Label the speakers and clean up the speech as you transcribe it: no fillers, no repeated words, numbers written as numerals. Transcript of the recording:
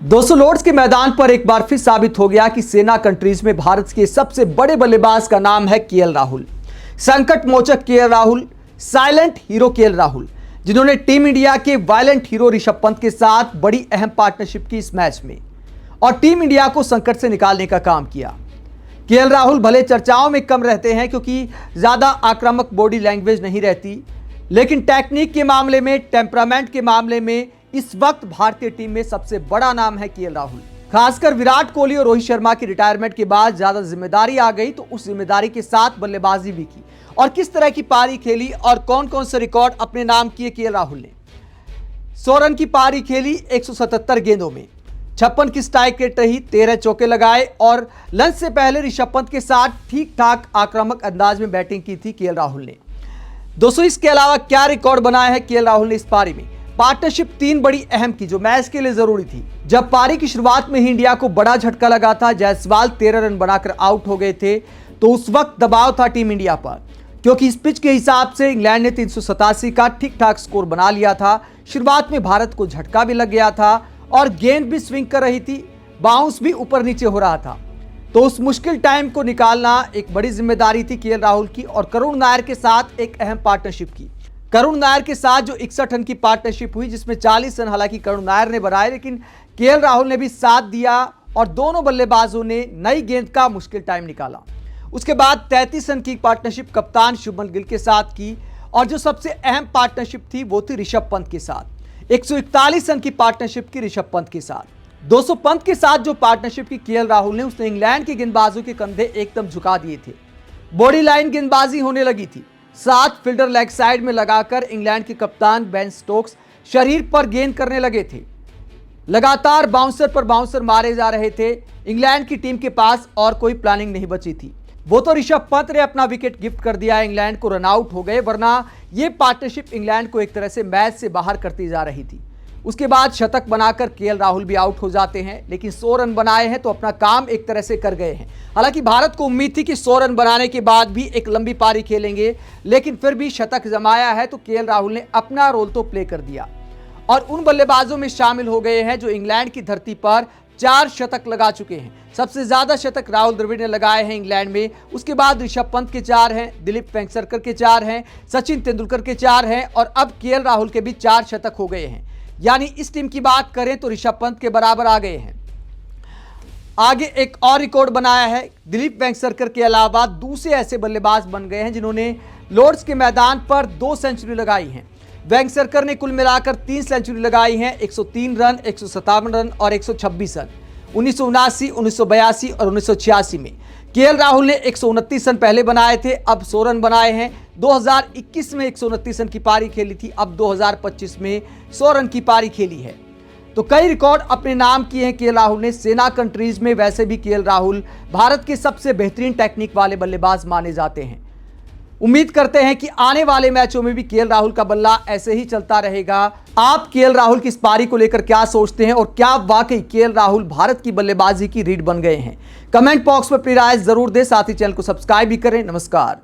Speaker 1: दोस्तों, लॉर्ड्स के मैदान पर एक बार फिर साबित हो गया कि सेना कंट्रीज में भारत के सबसे बड़े बल्लेबाज का नाम है केएल राहुल। संकट मोचक केएल राहुल, साइलेंट हीरो केएल राहुल, जिन्होंने टीम इंडिया के वायलेंट हीरो ऋषभ पंत के साथ बड़ी अहम पार्टनरशिप की इस मैच में और टीम इंडिया को संकट से निकालने का काम किया। केएल राहुल भले चर्चाओं में कम रहते हैं क्योंकि ज्यादा आक्रामक बॉडी लैंग्वेज नहीं रहती, लेकिन टेक्निक के मामले में, टेम्परामेंट के मामले में इस वक्त भारतीय टीम में सबसे बड़ा नाम है केएल राहुल। खासकर विराट कोहली और रोहित शर्मा की रिटायरमेंट के बाद ज्यादा जिम्मेदारी आ गई, तो उस जिम्मेदारी के साथ बल्लेबाजी भी की और किस तरह की पारी खेली और कौन कौन से रिकॉर्ड अपने नाम किए केएल राहुल ने। 100 रन की पारी खेली 177 गेंदों में, 56 की स्ट्राइक रेट रही, 13 चौके लगाए और लंच से पहले ऋषभ पंत के साथ ठीक ठाक आक्रामक अंदाज में बैटिंग की थी केएल राहुल ने। दोस्तों, इसके अलावा क्या रिकॉर्ड बनाया है केएल राहुल ने इस पारी में। पार्टनरशिप 3 बड़ी अहम की जो मैच के लिए जरूरी थी। जब पारी की शुरुआत में ही इंडिया को बड़ा झटका लगा था, जायसवाल 13 रन बनाकर आउट हो गए थे, तो उस वक्त दबाव था टीम इंडिया पर, क्योंकि इस पिच के हिसाब से इंग्लैंड ने 387 का ठीक ठाक स्कोर बना लिया था। शुरुआत में भारत को झटका भी लग गया था और गेंद भी स्विंग कर रही थी, बाउंस भी ऊपर नीचे हो रहा था, तो उस मुश्किल टाइम को निकालना एक बड़ी जिम्मेदारी थी केएल राहुल की और करुण नायर के साथ एक अहम पार्टनरशिप की। करुण नायर के साथ जो 61 रन की पार्टनरशिप हुई, जिसमें 40 रन हालांकि करुण नायर ने बनाए, लेकिन केएल राहुल ने भी साथ दिया और दोनों बल्लेबाजों ने नई गेंद का मुश्किल टाइम निकाला। उसके बाद 33 रन की पार्टनरशिप कप्तान शुभमन गिल के साथ की और जो सबसे अहम पार्टनरशिप थी वो थी ऋषभ पंत के साथ। 141 रन की पार्टनरशिप की ऋषभ पंत के साथ। 200 पंत के साथ जो पार्टनरशिप की केएल राहुल ने, उसने इंग्लैंड के गेंदबाजों के कंधे एकदम झुका दिए थे। बॉडी लाइन गेंदबाजी होने लगी थी। 7 फील्डर लेग साइड में लगाकर इंग्लैंड के कप्तान बेन स्टोक्स शरीर पर गेंद करने लगे थे। लगातार बाउंसर पर बाउंसर मारे जा रहे थे। इंग्लैंड की टीम के पास और कोई प्लानिंग नहीं बची थी। वो तो ऋषभ पंत ने अपना विकेट गिफ्ट कर दिया, इंग्लैंड को रन आउट हो गए, वरना ये पार्टनरशिप इंग्लैंड को एक तरह से मैच से बाहर करती जा रही थी। उसके बाद शतक बनाकर केएल राहुल भी आउट हो जाते हैं, लेकिन 100 रन बनाए हैं तो अपना काम एक तरह से कर गए हैं। हालांकि भारत को उम्मीद थी कि 100 रन बनाने के बाद भी एक लंबी पारी खेलेंगे, लेकिन फिर भी शतक जमाया है तो केएल राहुल ने अपना रोल तो प्ले कर दिया और उन बल्लेबाजों में शामिल हो गए हैं जो इंग्लैंड की धरती पर 4 शतक लगा चुके हैं। सबसे ज्यादा शतक राहुल द्रविड़ ने लगाए हैं इंग्लैंड में। उसके बाद ऋषभ पंत के 4 हैं, दिलीप वेंगसरकर के 4 हैं, सचिन तेंदुलकर के 4 हैं और अब केएल राहुल के भी 4 शतक हो गए हैं। यानी इस टीम की बात करें तो ऋषभ पंत के बराबर आ गए हैं। आगे एक और रिकॉर्ड बनाया है। दिलीप वेंगसरकर के अलावा दूसरे ऐसे बल्लेबाज बन गए हैं जिन्होंने लॉर्ड्स के मैदान पर 2 सेंचुरी लगाई हैं। वेंगसरकर ने कुल मिलाकर 3 सेंचुरी लगाई हैं, 103 रन, 157 रन और 126 रन 1979, 1982 और 1986 में। केएल राहुल ने 129 रन पहले बनाए थे, अब 100 रन बनाए हैं। 2021 में 129 रन की पारी खेली थी, अब 2025 में 100 रन की पारी खेली है। तो कई रिकॉर्ड अपने नाम किए हैं केएल राहुल ने। सेना कंट्रीज में वैसे भी केएल राहुल भारत के सबसे बेहतरीन टेक्निक वाले बल्लेबाज माने जाते हैं। उम्मीद करते हैं कि आने वाले मैचों में भी केएल राहुल का बल्ला ऐसे ही चलता रहेगा। आप केएल राहुल की इस पारी को लेकर क्या सोचते हैं और क्या वाकई केएल राहुल भारत की बल्लेबाजी की रीढ़ बन गए हैं? कमेंट बॉक्स में अपनी राय जरूर दें, साथ ही चैनल को सब्सक्राइब भी करें। नमस्कार।